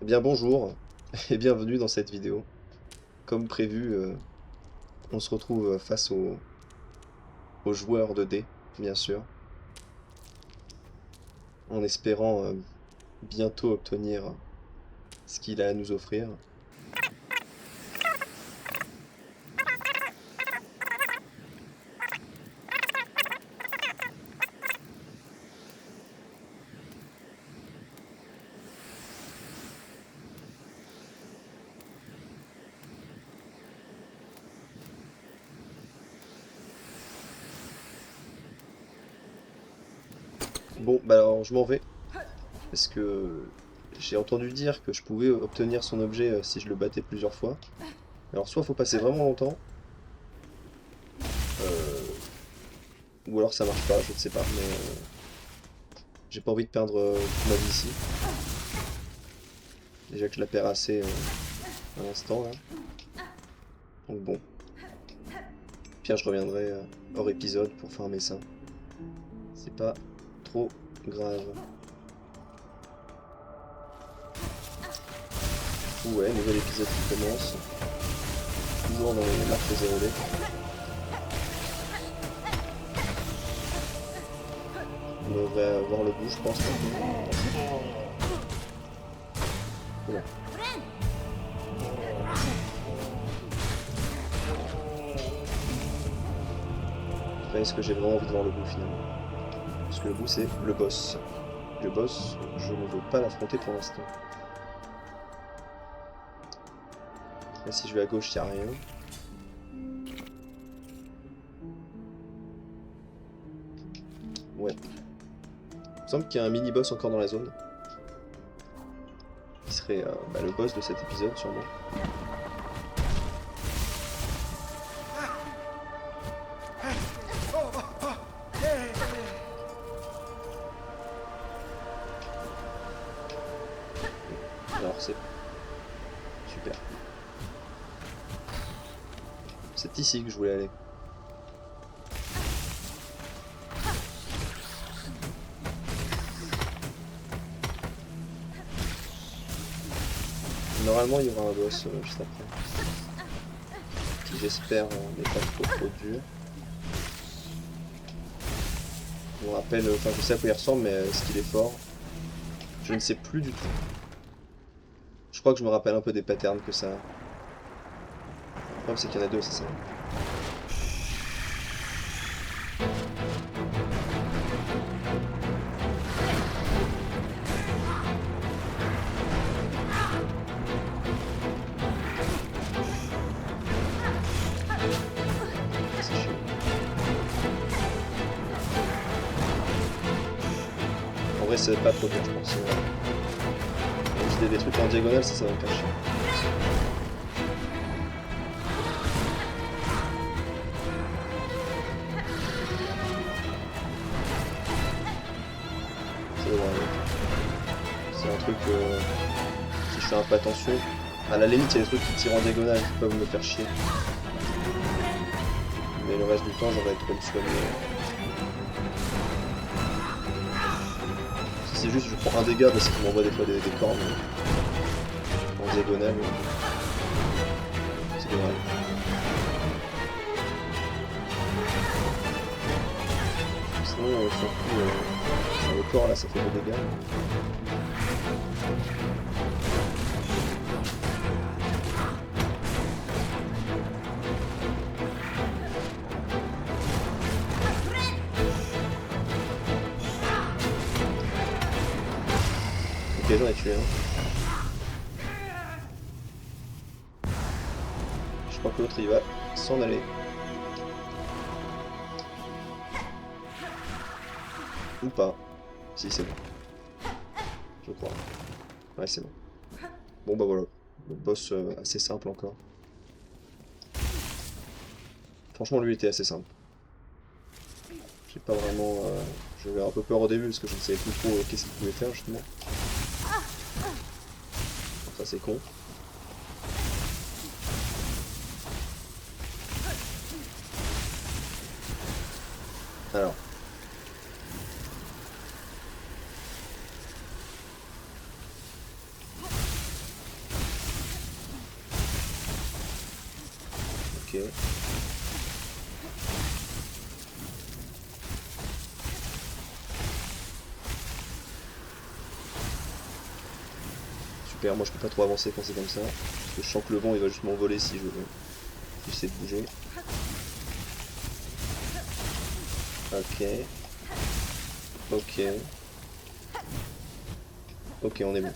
Eh bien bonjour et bienvenue dans cette vidéo. Comme prévu, on se retrouve face aux joueurs de dés, bien sûr, en espérant bientôt obtenir ce qu'il a à nous offrir. Bon, bah alors je m'en vais, parce que j'ai entendu dire que je pouvais obtenir son objet si je le battais plusieurs fois. Alors soit faut passer vraiment longtemps, euh, ou alors ça marche pas, je ne sais pas, mais j'ai pas envie de perdre toute ma vie ici. Déjà que je la perds assez à l'instant là. Donc bon, puis je reviendrai hors épisode pour farmer ça. C'est pas trop grave. Ouais, nouvel épisode qui commence. Toujours dans les marques zéro D. On devrait avoir le bout, je pense. Oula. Après, est-ce que j'ai vraiment envie de voir le bout finalement? Parce que le bout, c'est le boss. Le boss, je ne veux pas l'affronter pour l'instant. Là, si je vais à gauche, il n'y a rien. Ouais. Il me semble qu'il y a un mini-boss encore dans la zone. Qui serait le boss de cet épisode, sûrement. Alors, c'est super. C'est ici que je voulais aller. Normalement, il y aura un boss juste après. Qui j'espère n'est pas trop dur. Je me rappelle, enfin je sais à quoi il ressemble, mais est-ce qu'il est fort? Je ne sais plus du tout. Je crois que je me rappelle un peu des patterns que ça a. Le problème c'est qu'il y en a deux, c'est ça. C'est chiant. En vrai c'est pas trop dur je pense. Même si des trucs en diagonale, ça va me faire chier. Ça devrait aller. C'est un truc, si je fais un peu attention, à la limite il y a des trucs qui tirent en diagonale qui peuvent me faire chier. Mais le reste du temps j'aurais trop me soigner. Si c'est juste je prends un dégât parce qu'il m'envoie des fois des cornes en diagonale, c'est dommage. Sinon surtout sur le corps là ça fait des dégâts. Ok, j'en ai tué un. Je crois que l'autre il va s'en aller. Ou pas. Si, c'est bon. Je crois. Ouais, c'est bon. Bon bah voilà. Le boss assez simple encore. Franchement, lui était assez simple. J'ai pas vraiment... J'avais un peu peur au début parce que je ne savais plus trop qu'est-ce qu'il pouvait faire justement. Ça c'est con. Alors. Ok. Super, moi je peux pas trop avancer quand c'est comme ça. Parce que je sens que le vent il va juste m'envoler si j'essaie de bouger. Ok. Ok. Ok, on est bon.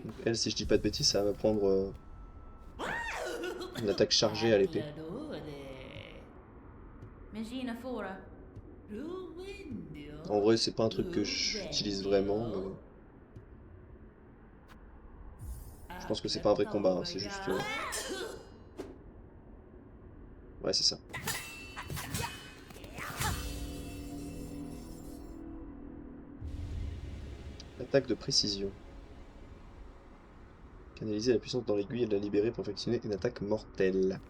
Donc elle, si je dis pas de bêtises, ça va prendre une attaque chargée à l'épée. En vrai, c'est pas un truc que j'utilise vraiment, mais je pense que c'est pas un vrai combat, hein, c'est juste... Ouais, c'est ça. Attaque de précision. Canaliser la puissance dans l'aiguille et de la libérer pour effectuer une attaque mortelle.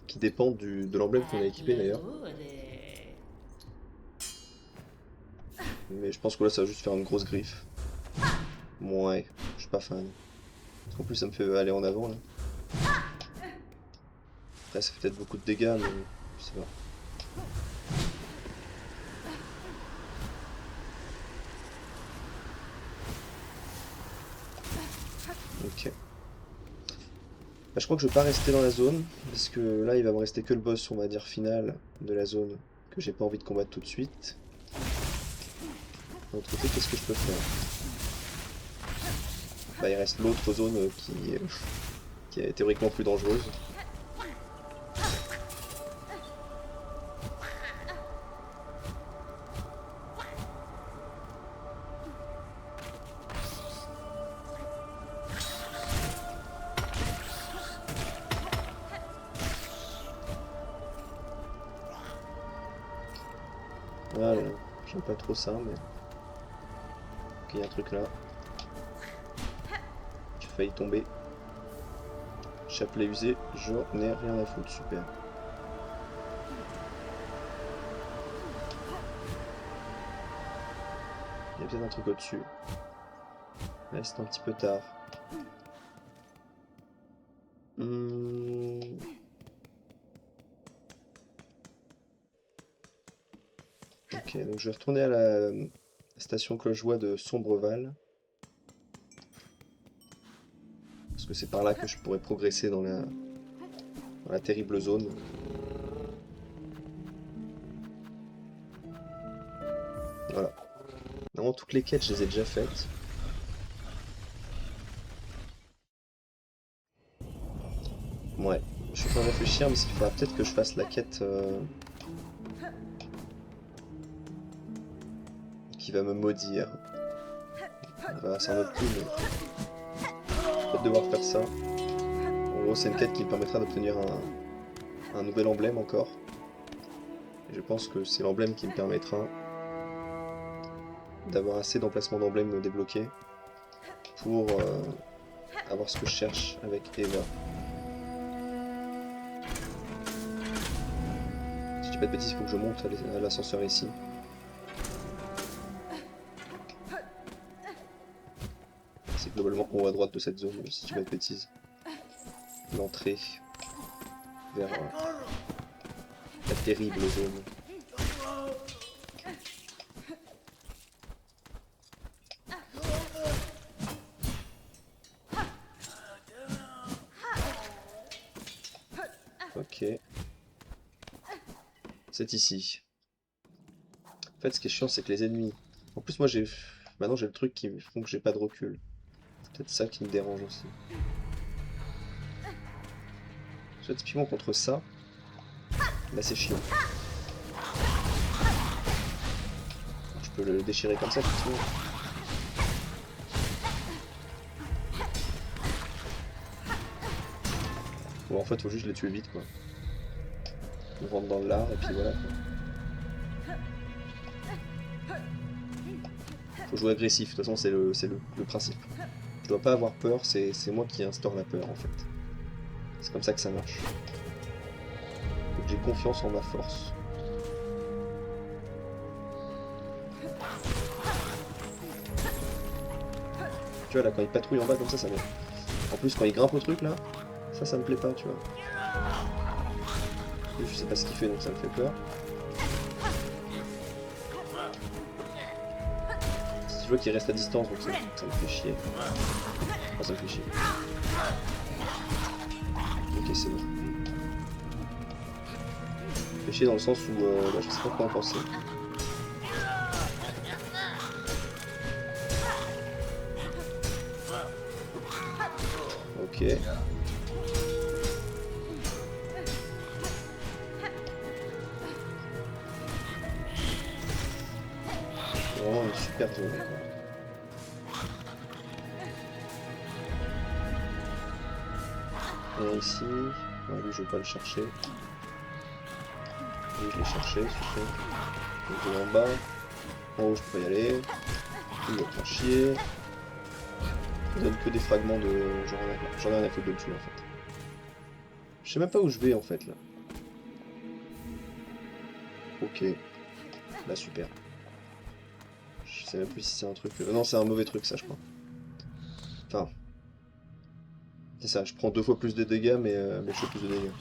Qui dépend de l'emblème qu'on a équipé d'ailleurs. Mais je pense que là ça va juste faire une grosse griffe. Ouais, je suis pas fan. En plus ça me fait aller en avant là. Après ça fait peut-être beaucoup de dégâts mais je sais pas. Ok. Bah, je crois que je vais pas rester dans la zone, parce que là il va me rester que le boss on va dire final de la zone que j'ai pas envie de combattre tout de suite. De l'autre côté qu'est-ce que je peux faire? Bah il reste l'autre zone qui est théoriquement plus dangereuse. Voilà, j'aime pas trop ça mais... Ok, il y a un truc là. J'ai failli tomber. Chapelet usé, j'en ai rien à foutre, super. Il y a peut-être un truc au-dessus. Ouais, c'est un petit peu tard. Ok, donc je vais retourner à la station cloche-voix de Sombreval. Parce que c'est par là que je pourrais progresser dans la terrible zone. Voilà. Normalement, toutes les quêtes, je les ai déjà faites. Ouais, je suis en train de réfléchir, mais il faudra peut-être que je fasse la quête qui va me maudire. Voilà, c'est un autre coup, mais je vais peut-être devoir faire ça. En gros, c'est une quête qui me permettra d'obtenir un nouvel emblème encore. Et je pense que c'est l'emblème qui me permettra d'avoir assez d'emplacements d'emblèmes débloqués pour avoir ce que je cherche avec Eva. Si je dis pas de bêtises, il faut que je monte à l'ascenseur ici. C'est globalement en haut à droite de cette zone, si je dis pas de bêtises. L'entrée vers la terrible zone. Ok. C'est ici. En fait, ce qui est chiant, c'est que les ennemis... En plus, moi, maintenant, j'ai le truc qui font que j'ai pas de recul. C'est peut-être ça qui me dérange aussi. Soit typiquement contre ça, là, c'est chiant. Je peux le déchirer comme ça, effectivement. Bon, en fait, faut juste les tuer vite, quoi. On rentre dans l'art, et puis voilà, quoi. Faut jouer agressif, de toute façon, c'est le principe. Je dois pas avoir peur, c'est moi qui instaure la peur, en fait. C'est comme ça que ça marche. Faut que j'ai confiance en ma force. Tu vois là quand il patrouille en bas comme ça me... En plus quand il grimpe au truc là, ça me plaît pas tu vois. Je sais pas ce qu'il fait donc ça me fait peur. Je vois qu'il reste à distance donc ça me fait chier. Oh, ça me fait chier. Ok c'est bon. Ça me fait chier dans le sens où bah, je sais pas quoi en penser. Ok. C'est vraiment une super zone. Et ici, ouais, lui je vais pas le chercher. Lui je l'ai cherché, super. Donc je vais en bas. En haut je peux pas y aller. Lui il va me faire chier. Il donne que des fragments de. J'en ai rien à foutre de dessus en fait. Je sais même pas où je vais en fait là. Ok. Là super. Je sais même plus si c'est un truc. Non c'est un mauvais truc ça je crois. Enfin. C'est ça, je prends 2 fois plus de dégâts mais je fais plus de dégâts.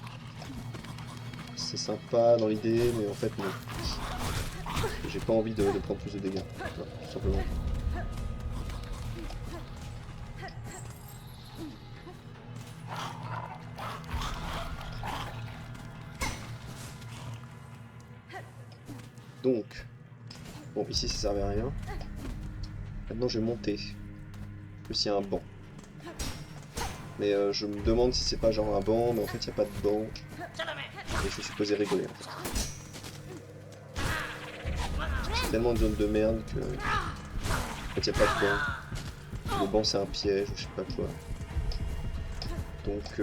C'est sympa dans l'idée mais en fait non. J'ai pas envie de prendre plus de dégâts. Non, tout simplement. Donc, bon, ici ça servait à rien. Maintenant je vais monter. En plus il y a un banc. Mais je me demande si c'est pas genre un banc, mais en fait il n'y a pas de banc. Et je suis supposé rigoler en fait. C'est tellement une zone de merde que... En fait il n'y a pas de banc. Le banc c'est un piège ou je sais pas quoi. Donc...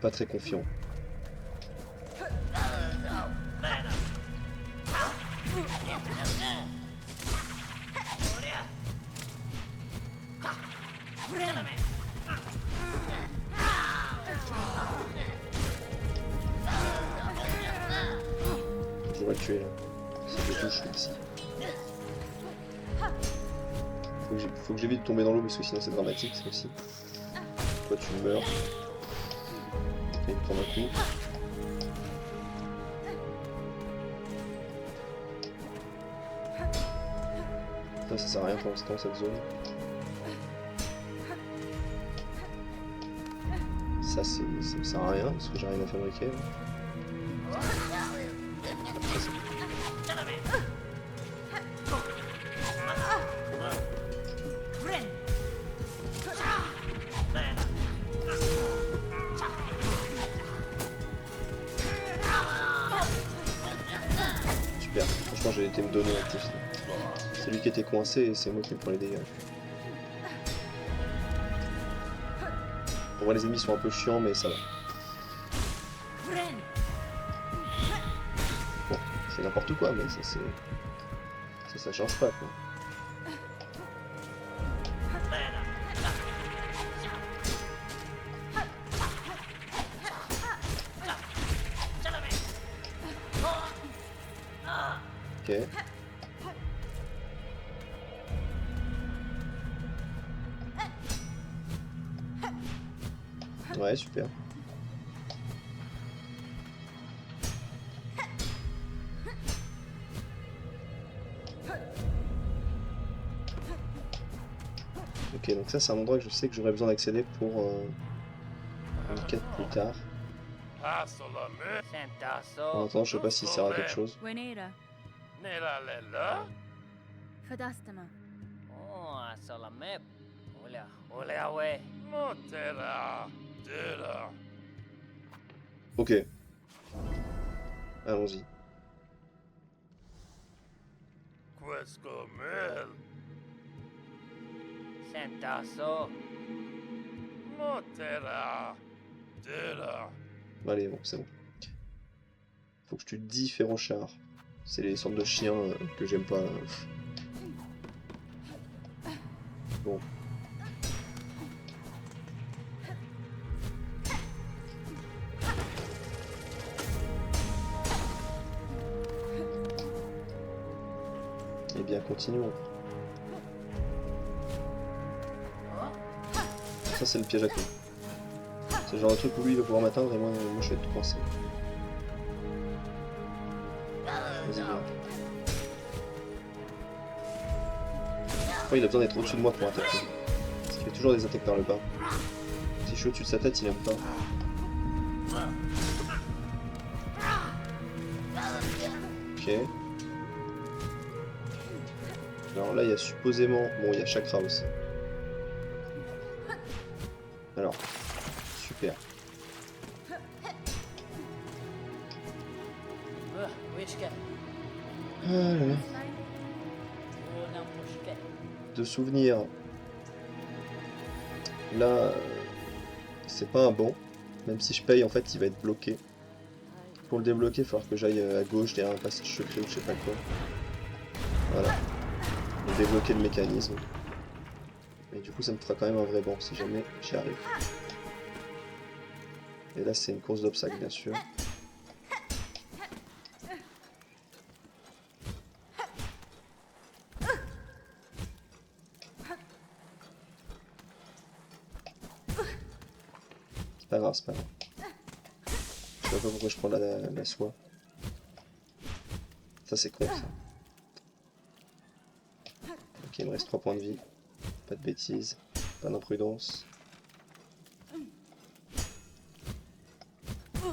pas très confiant. Je vais tuer là. Si je touche ici. Faut que j'évite de tomber dans l'eau parce que sinon c'est dramatique ça aussi. Toi tu meurs. Et me prendre un coup. Putain, ça sert à rien pour l'instant cette zone. Ça sert à rien parce que j'ai rien à fabriquer. Super, franchement j'ai été me donner en plus. C'est lui qui était coincé et c'est moi qui me prends les dégâts. Pour moi les ennemis sont un peu chiants mais ça va. Bon, c'est n'importe quoi mais ça c'est... Ça change pas quoi. Ok. Ouais, super. Ok, donc ça c'est un endroit que je sais que j'aurais besoin d'accéder pour une quête plus tard. En attendant, je sais pas si ça sert à quelque chose. Ok. Allons-y. Allez, bon, c'est bon. Faut que je tue 10 férochard. C'est les sortes de chiens que j'aime pas. Bon. Eh bien, continuons. Ça c'est le piège à clous. C'est le genre de truc où lui il va pouvoir m'atteindre et moi je vais être coincé. Vas-y viens. Oh, il a besoin d'être au-dessus de moi pour attaquer. Parce qu'il fait toujours des attaques par le bas. Si je suis au-dessus de sa tête, il aime pas. Ok. Alors là, il y a supposément... Bon, il y a Chakra aussi. Alors, super. Ah là là. De souvenirs. Là, c'est pas un bon. Même si je paye, en fait, il va être bloqué. Pour le débloquer, il va falloir que j'aille à gauche derrière un passage secret ou je sais pas quoi. Voilà. Et débloquer le mécanisme. Et du coup, ça me fera quand même un vrai bon si jamais j'y arrive. Et là, c'est une course d'obstacles, bien sûr. C'est pas grave, c'est pas grave. Je sais pas pourquoi je prends la soie. Ça, c'est con, ça. Ok, il me reste 3 points de vie. Pas de bêtises. Pas d'imprudence.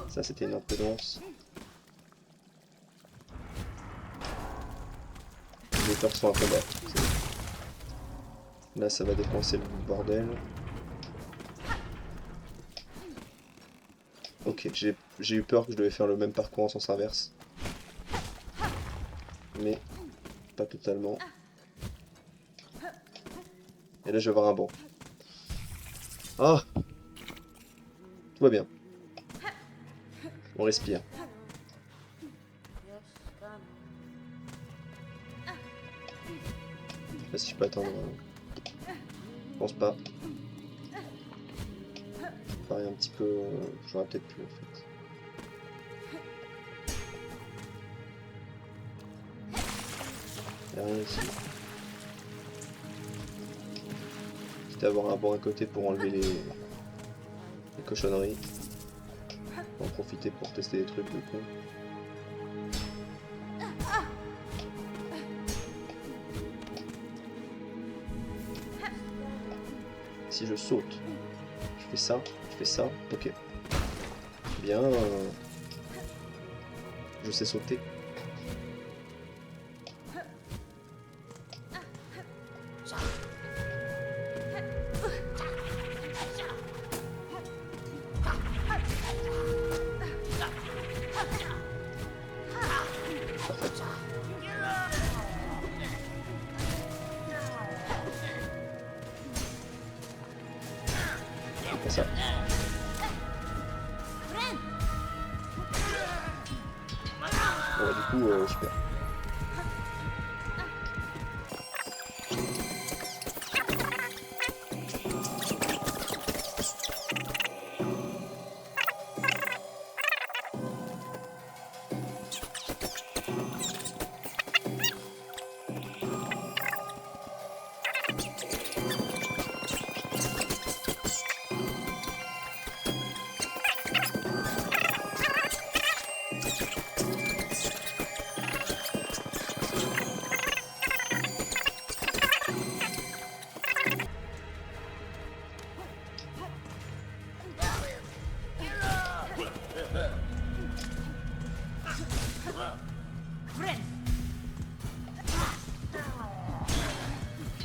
Ça, c'était une imprudence. J'ai peur que ce soit un combat. Là, ça va dépenser le bordel. Ok, j'ai eu peur que je devais faire le même parcours en sens inverse. Mais pas totalement. Et là, je vais avoir un banc. Ah! Tout va bien. On respire. Je sais pas si je peux attendre. Je pense pas. Ça paraît un petit peu... J'aurais peut-être pu en fait. Y'a rien ici. Quitte à avoir un banc à côté pour enlever les cochonneries. On va en profiter pour tester des trucs de con. Si je saute, je fais ça, ok. Bien. Je sais sauter. Parfait. C'est ça. Bon, du coup, super.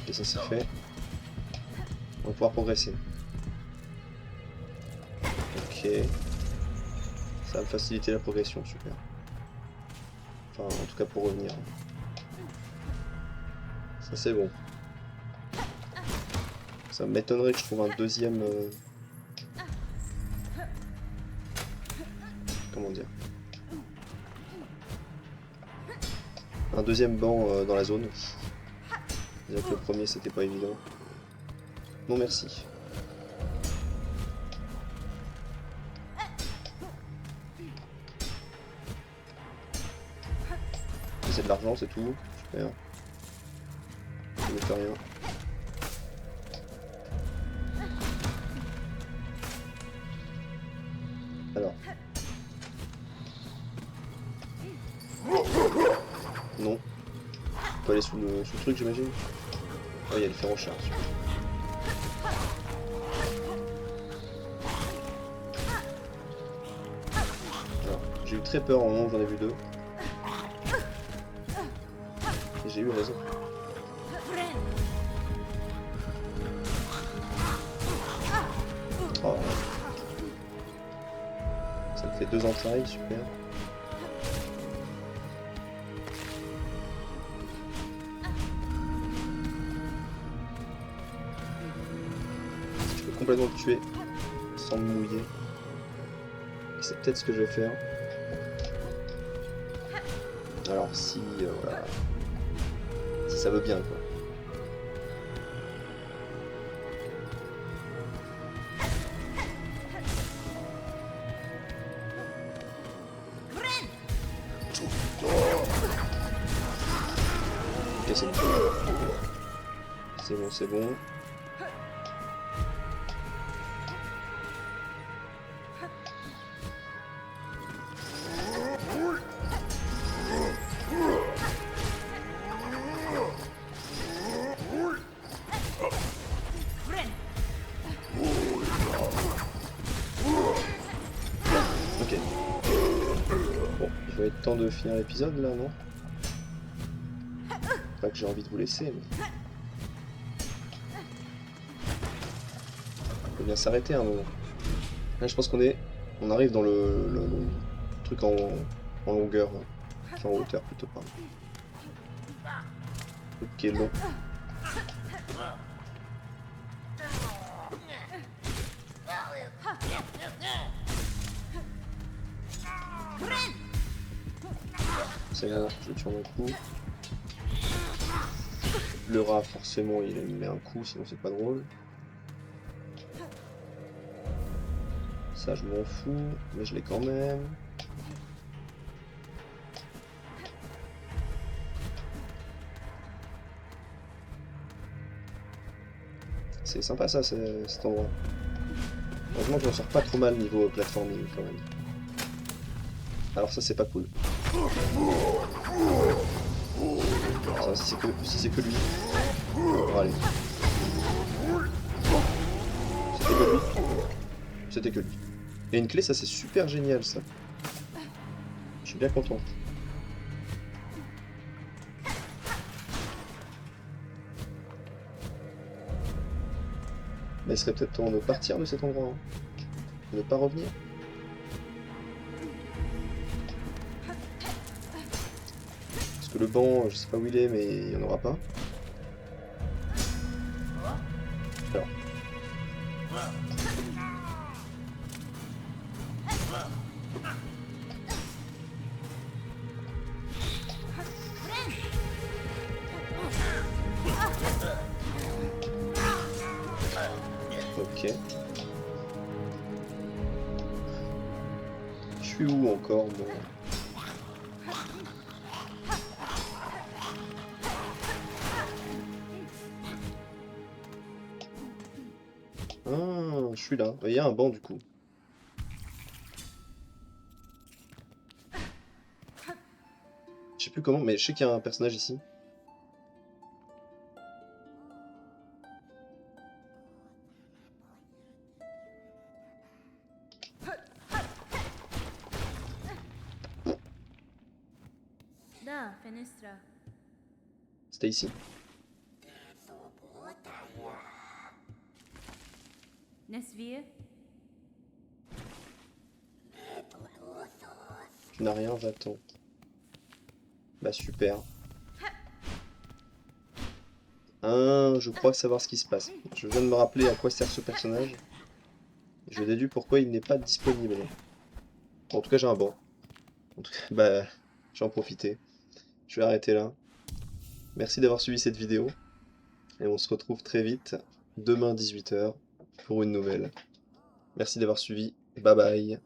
Et ça c'est fait. On va pouvoir progresser. Ok. Ça va me faciliter la progression, super. Enfin, en tout cas pour revenir. Ça c'est bon. Ça m'étonnerait que je trouve un deuxième... Comment dire? Un deuxième banc dans la zone. C'est-à-dire que le premier c'était pas évident. Non merci. C'est de l'argent, c'est tout. Super. Je ne fais rien. Alors. Non. On peut aller sous le truc, j'imagine. Oh, il y a le fer en charge. Alors, j'ai eu très peur au moment où j'en ai vu 2. Et j'ai eu raison. Oh. Ça me fait 2 entrailles, super. Je peux complètement le tuer sans me mouiller. C'est peut-être ce que je vais faire. Alors si, voilà. Si ça veut bien, quoi. Ok, c'est bon. C'est bon, c'est bon. Ok. Bon, il va être temps de finir l'épisode là, non? Pas que j'ai envie de vous laisser, mais... Il faut bien s'arrêter à un moment. Là, je pense on arrive dans le truc en longueur, hein. Enfin, en hauteur plutôt, pardon. Ok, long. C'est bon, je le tue en un coup. Le rat, forcément, il me met un coup, sinon c'est pas drôle. Ça, je m'en fous, mais je l'ai quand même. C'est sympa ça, cet endroit. Heureusement que je m'en sors pas trop mal niveau platforming quand même. Alors ça, c'est pas cool. Ça, si c'est que lui. Bon, allez. C'était que lui. C'était que lui. Et une clé, ça c'est super génial ça. Je suis bien content. Mais il serait peut-être temps de partir de cet endroit. Hein. De ne pas revenir. Parce que le banc, je sais pas où il est, mais il n'y en aura pas. Alors. Ok. Je suis où encore, moi? Ah, je suis là. Il y a un banc du coup. Je sais plus comment, mais je sais qu'il y a un personnage ici. C'était ici. Tu n'as rien, va-t'en. Bah super. Ah, je crois savoir ce qui se passe. Je viens de me rappeler à quoi sert ce personnage. Je déduis pourquoi il n'est pas disponible. En tout cas, j'ai un banc. En tout cas, bah, j'en profiter. Je vais arrêter là. Merci d'avoir suivi cette vidéo. Et on se retrouve très vite, demain 18 h, pour une nouvelle. Merci d'avoir suivi. Bye bye.